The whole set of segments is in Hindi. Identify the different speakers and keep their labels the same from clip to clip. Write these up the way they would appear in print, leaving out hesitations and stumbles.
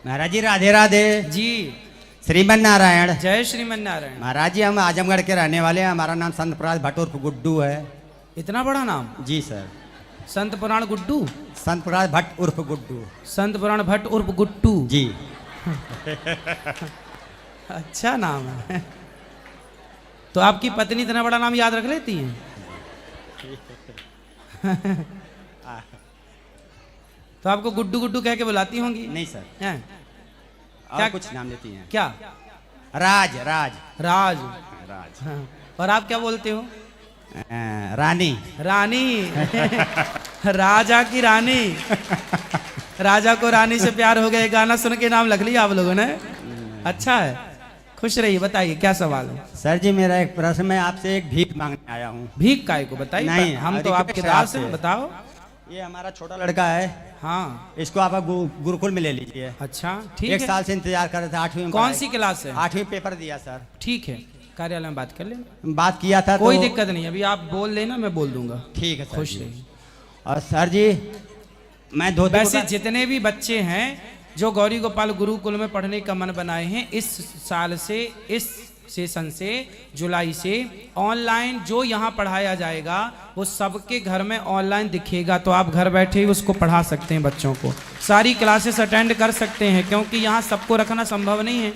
Speaker 1: महाराज जी राधे राधे
Speaker 2: जी।
Speaker 1: श्रीमन नारायण।
Speaker 2: जय श्रीमन नारायण।
Speaker 1: महाराज जी हम आजमगढ़ के रहने वाले हैं। हमारा नाम संत प्रकाश भट्ट उर्फ गुड्डू है।
Speaker 2: इतना बड़ा नाम?
Speaker 1: जी सर।
Speaker 2: संत पुराण गुड्डू।
Speaker 1: संत प्रकाश भट्ट उर्फ गुड्डू।
Speaker 2: संत पुराण भट्ट उर्फ गुट्टू
Speaker 1: जी।
Speaker 2: अच्छा नाम है। तो आपकी पत्नी इतना बड़ा नाम याद रख लेती हैं? तो आपको गुड्डू गुड्डू कह के बुलाती होंगी?
Speaker 1: नहीं सर।
Speaker 2: हैं?
Speaker 1: और
Speaker 2: क्या
Speaker 1: कुछ नाम लेती हैं?
Speaker 2: क्या?
Speaker 1: राज राज
Speaker 2: राज।
Speaker 1: राज।
Speaker 2: हाँ। और आप क्या बोलते हो?
Speaker 1: रानी।
Speaker 2: रानी। राजा की रानी। राजा को रानी से प्यार हो गया, ये गाना सुन के नाम लग लिया आप लोगों ने। अच्छा है, खुश रहिए। बताइए क्या सवाल है?
Speaker 1: सर जी मेरा एक प्रश्न, मैं आपसे एक भीख मांगने आया हूँ।
Speaker 2: भीख काय को बताइए।
Speaker 1: नहीं,
Speaker 2: हम तो आपके
Speaker 1: रिक्वेस्ट है
Speaker 2: दास हैं,
Speaker 1: आपसे।
Speaker 2: बताओ।
Speaker 1: ये हमारा छोटा लड़का है।
Speaker 2: हाँ।
Speaker 1: इसको आप गुरुकुल में ले लीजिए।
Speaker 2: अच्छा ठीक
Speaker 1: एक
Speaker 2: है।
Speaker 1: साल से इंतजार कर रहे थे। 8वीं में
Speaker 2: कौन सी क्लास है?
Speaker 1: 8वीं पेपर दिया सर।
Speaker 2: ठीक है, कार्यालय में बात कर लेना।
Speaker 1: बात किया था
Speaker 2: कोई
Speaker 1: तो
Speaker 2: दिक्कत नहीं, अभी आप बोल लेना, मैं बोल दूंगा।
Speaker 1: ठीक है सर
Speaker 2: खुश
Speaker 1: जी।
Speaker 2: रहिए।
Speaker 1: और सर जी मैं धोती
Speaker 2: वैसे
Speaker 1: कुर्ता-
Speaker 2: जितने भी बच्चे हैं जो गौरी गोपाल गुरुकुल में पढ़ने का मन बनाए हैं, इस साल से, इस सेशन से, जुलाई से ऑनलाइन जो यहाँ पढ़ाया जाएगा वो सबके घर में ऑनलाइन दिखेगा। तो आप घर बैठे ही उसको पढ़ा सकते हैं, बच्चों को सारी क्लासेस अटेंड कर सकते हैं, क्योंकि यहाँ सबको रखना संभव नहीं है।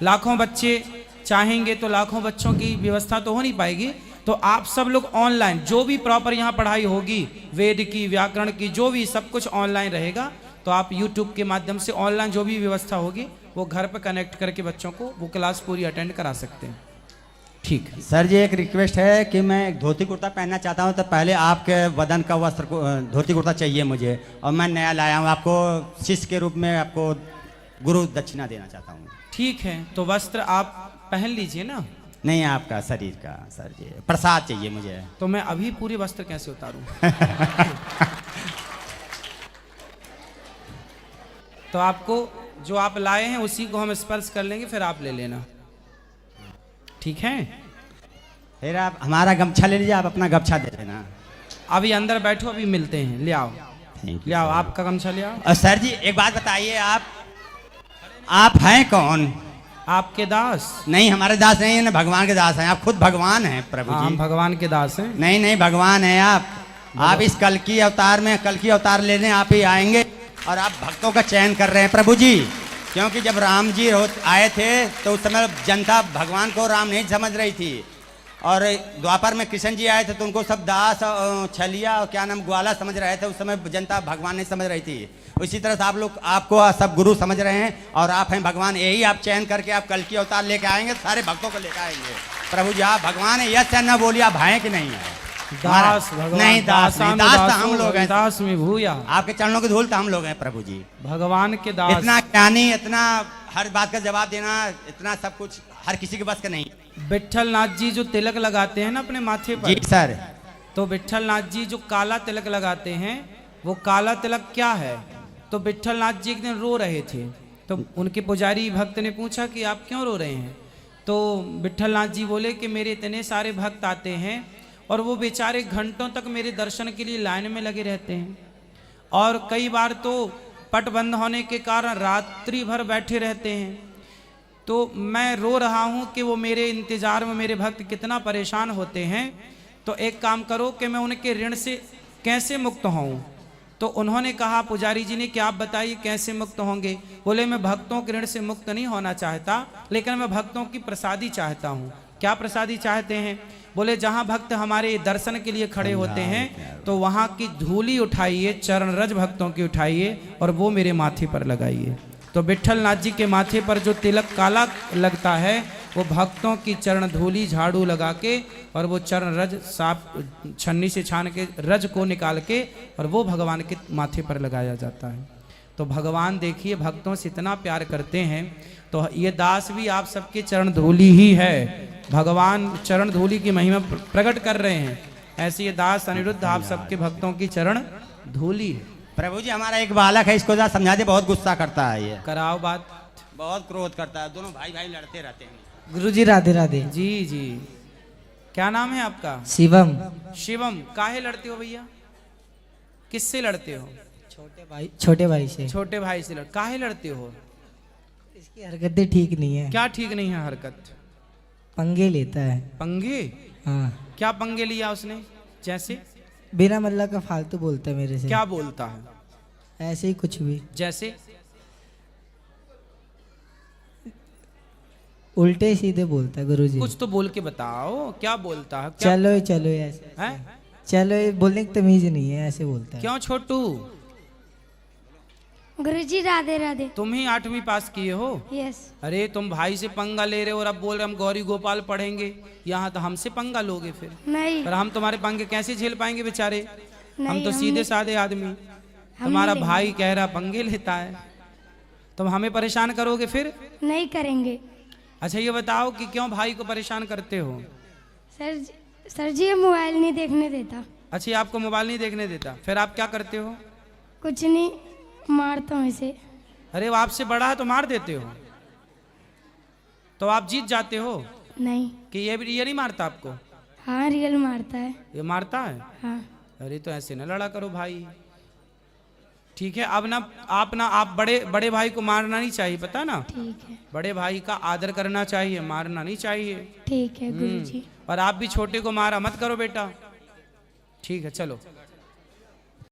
Speaker 2: लाखों बच्चे चाहेंगे तो लाखों बच्चों की व्यवस्था तो हो नहीं पाएगी। तो आप सब लोग ऑनलाइन जो भी प्रॉपर यहाँ पढ़ाई होगी, वेद की, व्याकरण की, जो भी सब कुछ ऑनलाइन रहेगा। तो आप YouTube के माध्यम से ऑनलाइन जो भी व्यवस्था होगी वो घर पर कनेक्ट करके बच्चों को वो क्लास पूरी अटेंड करा सकते हैं। ठीक है
Speaker 1: सर जी एक रिक्वेस्ट है कि मैं एक धोती कुर्ता पहनना चाहता हूँ, तो पहले आपके वदन का वस्त्र को धोती कुर्ता चाहिए मुझे, और मैं नया लाया हूँ। आपको शिष्य के रूप में आपको गुरु दक्षिणा देना चाहता हूँ।
Speaker 2: ठीक है, तो वस्त्र आप पहन लीजिए ना।
Speaker 1: नहीं आपका शरीर का सर जी, प्रसाद चाहिए मुझे।
Speaker 2: तो मैं अभी पूरे वस्त्र कैसे उतारूं? तो आपको जो आप लाए हैं उसी को हम स्पर्श कर लेंगे, फिर आप ले लेना। ठीक है?
Speaker 1: फिर आप हमारा गमछा ले लीजिए, आप अपना गमछा दे देना।
Speaker 2: अभी अंदर बैठो, अभी मिलते हैं। ले आओ,
Speaker 1: थैंक
Speaker 2: ले आओ आपका गमछा ले आओ।
Speaker 1: और सर जी एक बात बताइए, आप हैं कौन?
Speaker 2: आपके दास।
Speaker 1: नहीं हमारे दास नहीं है ना, भगवान के दास हैं। आप खुद भगवान हैं प्रभु
Speaker 2: हाँ,
Speaker 1: जी।
Speaker 2: हम भगवान के दास हैं।
Speaker 1: नहीं नहीं भगवान है आप। आप इस कल की अवतार में, कल की अवतार लेने आप ही आएंगे, और आप भक्तों का चयन कर रहे हैं प्रभु जी। क्योंकि जब राम जी आए थे तो उस समय जनता भगवान को राम नहीं समझ रही थी, और द्वापर में कृष्ण जी आए थे तो उनको सब दास, छलिया और क्या नाम, ग्वाला समझ रहे थे। उस समय जनता भगवान नहीं समझ रही थी। इसी तरह से आप लोग, आपको सब गुरु समझ रहे हैं, और आप हैं भगवान। यही आप चयन करके आप कल की अवतार लेके आएंगे, सारे भक्तों को लेकर आएंगे प्रभु जी। आप भगवान है, यस न बोलिए, आप हैं कि नहीं है?
Speaker 2: दास भगवान।
Speaker 1: नहीं दास नहीं, दास तो हम लोग हैं।
Speaker 2: दास में भूया।
Speaker 1: आपके चरणों की धूल तो हम लोग हैं प्रभु जी।
Speaker 2: भगवान के दास।
Speaker 1: इतना ज्ञानी, इतना हर बात का जवाब देना, इतना सब कुछ हर किसी के बस का नहीं।
Speaker 2: विट्ठल नाथ जी जो तिलक लगाते हैं ना अपने माथे पर,
Speaker 1: जी सर।
Speaker 2: तो विट्ठल नाथ जी जो काला तिलक लगाते हैं, वो काला तिलक क्या है? तो विट्ठल नाथ जी एक दिन रो रहे थे, तो उनके पुजारी भक्त ने पूछा कि आप क्यों रो रहे हैं? तो विट्ठल नाथ जी बोले कि मेरे इतने सारे भक्त आते हैं और वो बेचारे घंटों तक मेरे दर्शन के लिए लाइन में लगे रहते हैं, और कई बार तो पट बंद होने के कारण रात्रि भर बैठे रहते हैं। तो मैं रो रहा हूँ कि वो मेरे इंतजार में मेरे भक्त कितना परेशान होते हैं। तो एक काम करो कि मैं उनके ऋण से कैसे मुक्त हूँ? तो उन्होंने कहा पुजारी जी ने कि आप बताइए कैसे मुक्त होंगे? बोले मैं भक्तों के ऋण से मुक्त नहीं होना चाहता, लेकिन मैं भक्तों की प्रसादी चाहता हूँ। क्या प्रसादी चाहते हैं? बोले जहाँ भक्त हमारे दर्शन के लिए खड़े होते हैं तो वहाँ की धूली उठाइए, चरण रज भक्तों की उठाइए और वो मेरे माथे पर लगाइए। तो विट्ठल नाथ जी के माथे पर जो तिलक काला लगता है वो भक्तों की चरण धूली झाड़ू लगा के और वो चरण रज साफ छन्नी से छान के रज को निकाल के और वो भगवान के माथे पर लगाया जाता है। तो भगवान देखिए भक्तों से इतना प्यार करते हैं, तो ये दास भी आप सबके चरण धूली ही है। भगवान चरण धूली की महिमा प्रकट कर रहे हैं, ऐसे ये दास अनिरुद्ध आप सबके भक्तों की चरण धूली है।
Speaker 1: प्रभु जी हमारा एक बालक है, इसको जरा समझा दे, बहुत गुस्सा करता है ये।
Speaker 2: कराओ बात।
Speaker 1: बहुत क्रोध करता है, दोनों भाई भाई लड़ते रहते हैं।
Speaker 3: गुरुजी राधे राधे।
Speaker 2: जी जी, क्या नाम है आपका?
Speaker 3: शिवम।
Speaker 2: शिवम। काहे लड़ते हो भैया? किससे लड़ते हो?
Speaker 3: छोटे भाई से।
Speaker 2: छोटे भाई से काहे लड़ते हो?
Speaker 3: इसकी हरकतें ठीक नहीं है।
Speaker 2: क्या ठीक नहीं है हरकत?
Speaker 3: पंगे लेता है।
Speaker 2: पंगे?
Speaker 3: हाँ,
Speaker 2: क्या पंगे लिया उसने? जैसे
Speaker 3: बिना मतलब का फालतू बोलता है मेरे से।
Speaker 2: क्या बोलता है?
Speaker 3: ऐसे ही कुछ भी,
Speaker 2: जैसे
Speaker 3: उल्टे सीधे बोलता है गुरुजी।
Speaker 2: कुछ तो बोल के बताओ, क्या बोलता है? क्या
Speaker 3: चलो चलो ऐसे,
Speaker 2: है?
Speaker 3: चलो ये बोलने की तमीज नहीं है, ऐसे बोलता है।
Speaker 2: क्यों छोटू?
Speaker 4: गुरुजी राधे राधे।
Speaker 2: तुम ही 8वीं पास किए हो?
Speaker 4: यस।
Speaker 2: अरे तुम भाई से पंगा ले रहे हो और अब बोल रहे हम गौरी गोपाल पढ़ेंगे, यहाँ तो हमसे पंगा लोगे फिर?
Speaker 4: नहीं
Speaker 2: पर हम तुम्हारे पंगे कैसे झेल पाएंगे बेचारे? हम
Speaker 4: नहीं,
Speaker 2: तो
Speaker 4: हम
Speaker 2: सीधे
Speaker 4: नहीं-
Speaker 2: साधे आदमी।
Speaker 4: हम
Speaker 2: तुम्हारा
Speaker 4: नहीं
Speaker 2: भाई कह रहा पंगे लेता है, तुम हमें परेशान करोगे फिर?
Speaker 4: नहीं करेंगे।
Speaker 2: अच्छा ये बताओ कि क्यों भाई को परेशान करते हो?
Speaker 4: सर जी ये मोबाइल नहीं देखने देता।
Speaker 2: अच्छा ये आपको मोबाइल नहीं देखने देता, फिर आप क्या करते हो?
Speaker 4: कुछ नहीं, मारता हूँ इसे।
Speaker 2: अरे वो आपसे बड़ा है तो मार देते हो? तो आप जीत जाते हो
Speaker 4: नहीं।
Speaker 2: कि ये नहीं मारता आपको?
Speaker 4: हाँ रियल मारता है।
Speaker 2: ये मारता है?
Speaker 4: हाँ
Speaker 2: अरे तो ऐसे ना लड़ा करो भाई। ठीक है, अब ना आप बड़े भाई को मारना नहीं चाहिए, पता ना?
Speaker 4: ठीक है।
Speaker 2: बड़े भाई का आदर करना चाहिए, मारना नहीं चाहिए।
Speaker 4: ठीक है गुरुजी।
Speaker 2: और आप भी छोटे को मारा मत करो बेटा। ठीक है चलो।